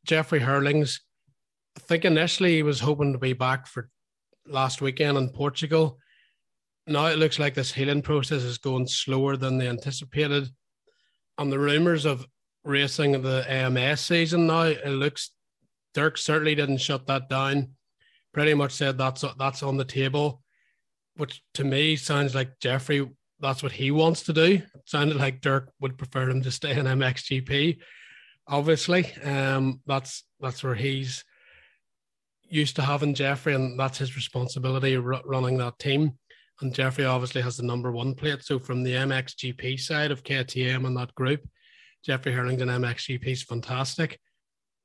Jeffrey Herlings, I think initially he was hoping to be back for last weekend in Portugal. Now it looks like this healing process is going slower than they anticipated. And the rumours of racing the AMS season now, it looks Dirk certainly didn't shut that down. Pretty much said that's on the table, which to me sounds like Jeffrey, that's what he wants to do. It sounded like Dirk would prefer him to stay in MXGP, obviously. That's where he's used to having Jeffrey, and that's his responsibility running that team. And Jeffrey obviously has the number one plate. So from the MXGP side of KTM and that group, Jeffrey Herlings in MXGP is fantastic.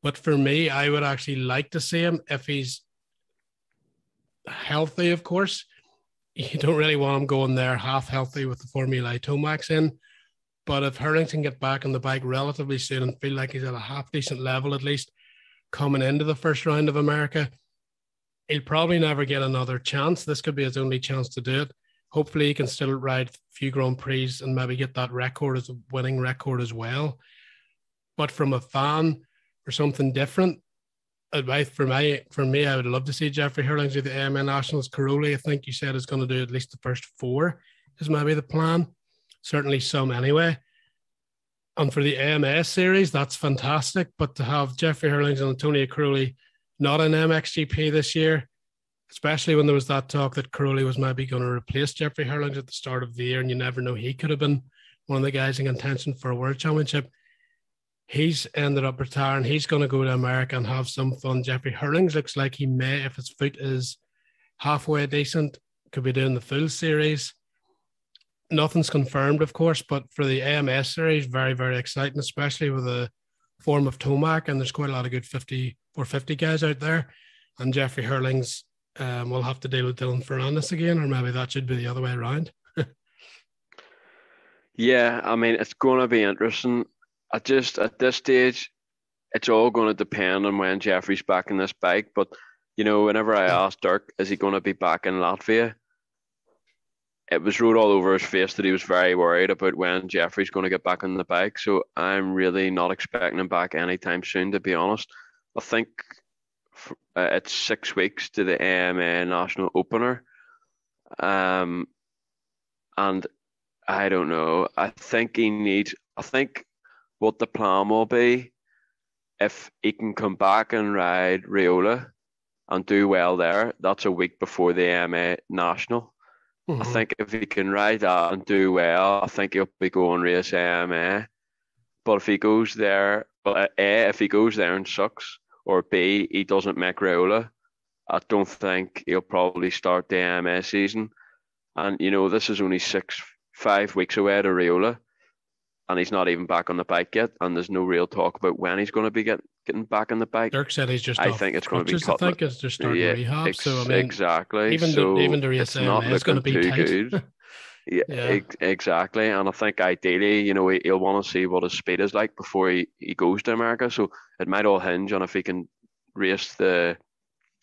But for me, I would actually like to see him if he's healthy, of course. You don't really want him going there half healthy with the Formula E Tomax in. But if Herlings can get back on the bike relatively soon and feel like he's at a half decent level, at least coming into the first round of America, he'll probably never get another chance. This could be his only chance to do it. Hopefully he can still ride a few Grand Prix and maybe get that record as a winning record as well. But from a fan, for something different, for me, I would love to see Jeffrey Herlings do the AMA Nationals. Caroli, I think you said, is going to do at least the first 4 is maybe the plan. Certainly some anyway. And for the AMS series, that's fantastic. But to have Jeffrey Herlings and Antonio Caroli not in MXGP this year, especially when there was that talk that Caroli was maybe going to replace Jeffrey Herlings at the start of the year, and you never know, he could have been one of the guys in contention for a world championship. He's ended up retiring. He's going to go to America and have some fun. Jeffrey Herlings looks like he may, if his foot is halfway decent, could be doing the full series. Nothing's confirmed, of course, but for the AMS series, very, very exciting, especially with the form of Tomac, and there's quite a lot of good 450 guys out there. And Jeffrey Herlings will have to deal with Dylan Ferrandis again, or maybe that should be the other way around. Yeah, I mean, it's going to be interesting. At this stage, it's all going to depend on when Jeffrey's back in this bike. But, you know, whenever I asked Dirk, is he going to be back in Latvia? It was wrote all over his face that he was very worried about when Jeffrey's going to get back on the bike. So I'm really not expecting him back anytime soon, to be honest. I think it's 6 weeks to the AMA National Opener. And I don't know. I think what the plan will be, if he can come back and ride Riola and do well there, that's a week before the AMA National. I think if he can ride that and do well, I think he'll be going race AMA. But if he goes there, if he goes there and sucks, or B, he doesn't make Riola, I don't think he'll probably start the AMA season. And, you know, this is only 5 weeks away to Riola, and he's not even back on the bike yet, and there's no real talk about when he's going to be getting back on the bike. Dirk said he's just I think it's going to be I think it's just starting rehab. So I mean, exactly. Even the race is going to be too good. Exactly. And I think ideally, you know, he'll want to see what his speed is like before he goes to America. So it might all hinge on if he can race the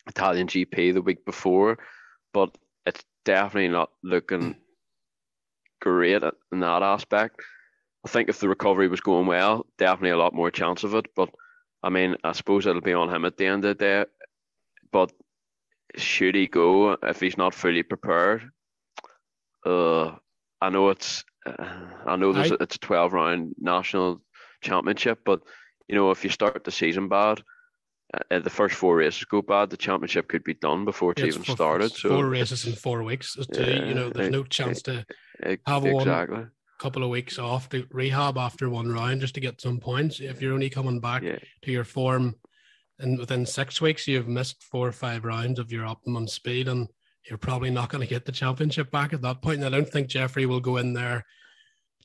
Italian GP the week before. But it's definitely not looking great in that aspect. I think if the recovery was going well, definitely a lot more chance of it. But I mean, I suppose it'll be on him at the end of the day. But should he go if he's not fully prepared? I know it's a 12-round national championship, but you know, if you start the season bad, the first 4 races go bad, the championship could be done before it's even started. So 4 races in 4 weeks. You know, there's no chance to have one couple of weeks off to rehab after 1 round just to get some points. If you're only coming back to your form, and within 6 weeks you've missed 4 or 5 rounds of your optimum speed, and you're probably not going to get the championship back at that point. And I don't think Jeffrey will go in there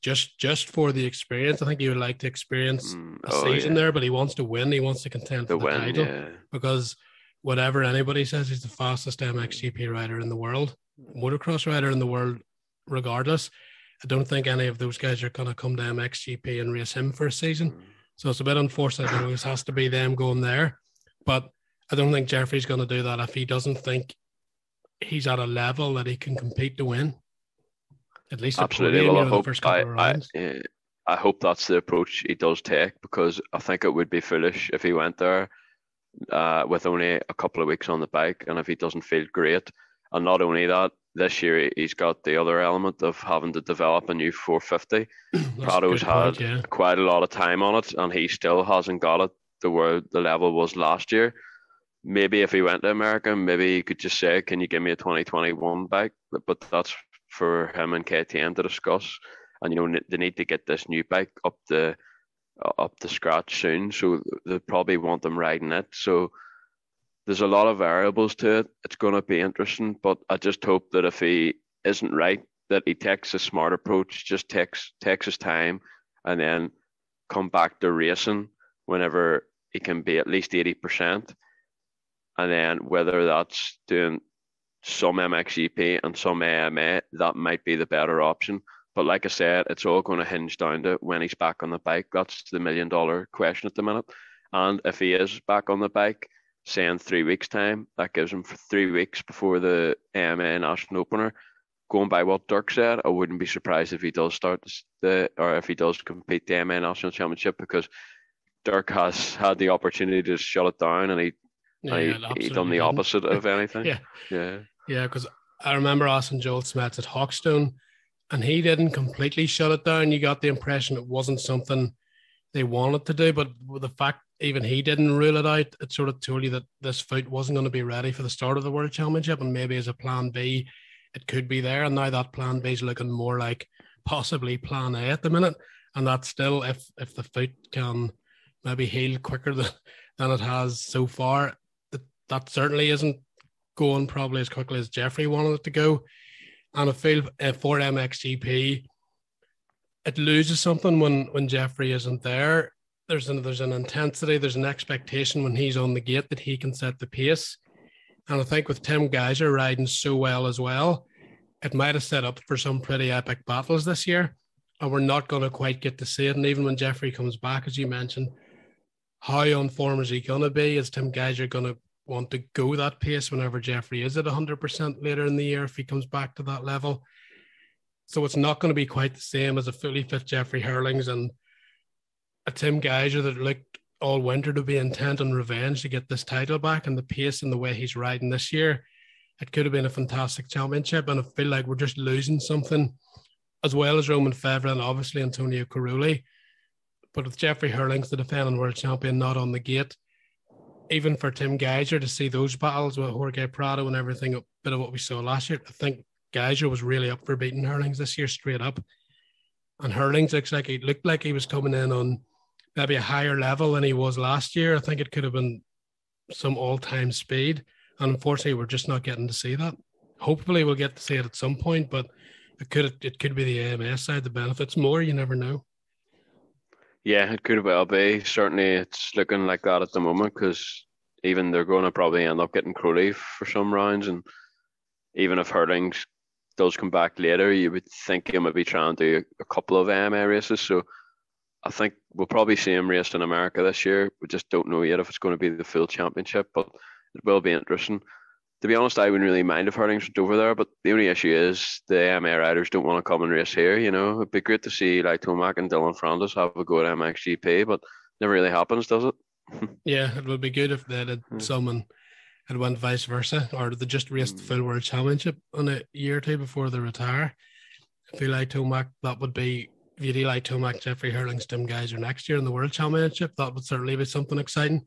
just for the experience. I think he would like to experience a season there, but he wants to win. He wants to contend for the title because whatever anybody says, he's the fastest MXGP rider in the world, motocross rider in the world, regardless. I don't think any of those guys are going to come to MXGP and race him for a season. So it's a bit unfortunate. It always has to be them going there. But I don't think Jeffrey's going to do that if he doesn't think he's at a level that he can compete to win. At least absolutely. Well, I hope the first couple of rounds. I hope that's the approach he does take, because I think it would be foolish if he went there with only a couple of weeks on the bike, and if he doesn't feel great. And not only that, this year he's got the other element of having to develop a new 450. That's a Prado's good point, had yeah. quite a lot of time on it, and he still hasn't got it to where the level was last year. Maybe if he went to America, maybe he could just say, "Can you give me a 2021 bike?" But that's for him and KTM to discuss. And they need to get this new bike up to scratch soon, so they probably want them riding it. So there's a lot of variables to it. It's going to be interesting, but I just hope that if he isn't right, that he takes a smart approach, just takes his time, and then come back to racing whenever he can be at least 80%. And then whether that's doing some MXGP and some AMA, that might be the better option. But like I said, it's all going to hinge down to when he's back on the bike. That's the $1 million question at the minute. And if he is back on the bike, say in 3 weeks' time, that gives him for 3 weeks before the AMA National Opener. Going by what Dirk said, I wouldn't be surprised if he does if he does compete the AMA National Championship, because Dirk has had the opportunity to shut it down, and he done the opposite of anything. Yeah, because I remember Austin Joel Smets at Hawkstone, and he didn't completely shut it down. You got the impression it wasn't something they wanted to do, but the fact even he didn't rule it out, it sort of told you that this foot wasn't going to be ready for the start of the World Championship, and maybe as a plan B, it could be there. And now that plan B is looking more like possibly plan A at the minute, and that's still if the foot can maybe heal quicker than it has so far. That certainly isn't going probably as quickly as Jeffrey wanted it to go. And I feel for MXGP, it loses something when Jeffrey isn't there. There's an intensity, there's an expectation when he's on the gate that he can set the pace. And I think with Tim Geiser riding so well as well, it might have set up for some pretty epic battles this year. And we're not going to quite get to see it. And even when Jeffrey comes back, as you mentioned, how on form is he going to be? Is Tim Geiser going to want to go that pace whenever Jeffrey is at 100% later in the year if he comes back to that level? So it's not going to be quite the same as a fully fit Jeffrey Herlings and a Tim Geiser that looked all winter to be intent on revenge to get this title back, and the pace and the way he's riding this year, it could have been a fantastic championship. And I feel like we're just losing something, as well as Roman Fevre and obviously Antonio Carulli. But with Jeffrey Herlings, the defending world champion, not on the gate, even for Tim Geiser to see those battles with Jorge Prado and everything, a bit of what we saw last year, I think Geiser was really up for beating Herlings this year straight up. And Herlings looked like he was coming in on maybe a higher level than he was last year. I think it could have been some all-time speed. And unfortunately, we're just not getting to see that. Hopefully, we'll get to see it at some point, but it could be the AMS side that benefits more. You never know. Yeah, it could well be. Certainly, it's looking like that at the moment, because even they're going to probably end up getting Crowley for some rounds. And even if Herlings does come back later, you would think he might be trying to do a couple of AMA races. So I think we'll probably see him race in America this year. We just don't know yet if it's going to be the full championship, but it will be interesting. To be honest, I wouldn't really mind if Herlings went over there, but the only issue is the AMA riders don't want to come and race here. It'd be great to see like Tomac and Dylan Francis have a go at MXGP, but never really happens, does it? Yeah, it would be good if they did some and it went vice versa, or they just raced the full world championship in a year or two before they retire. If you like Tomac, that would be, if you do like Tomac, Jeffrey Herlings, Tim Geiser next year in the world championship, that would certainly be something exciting.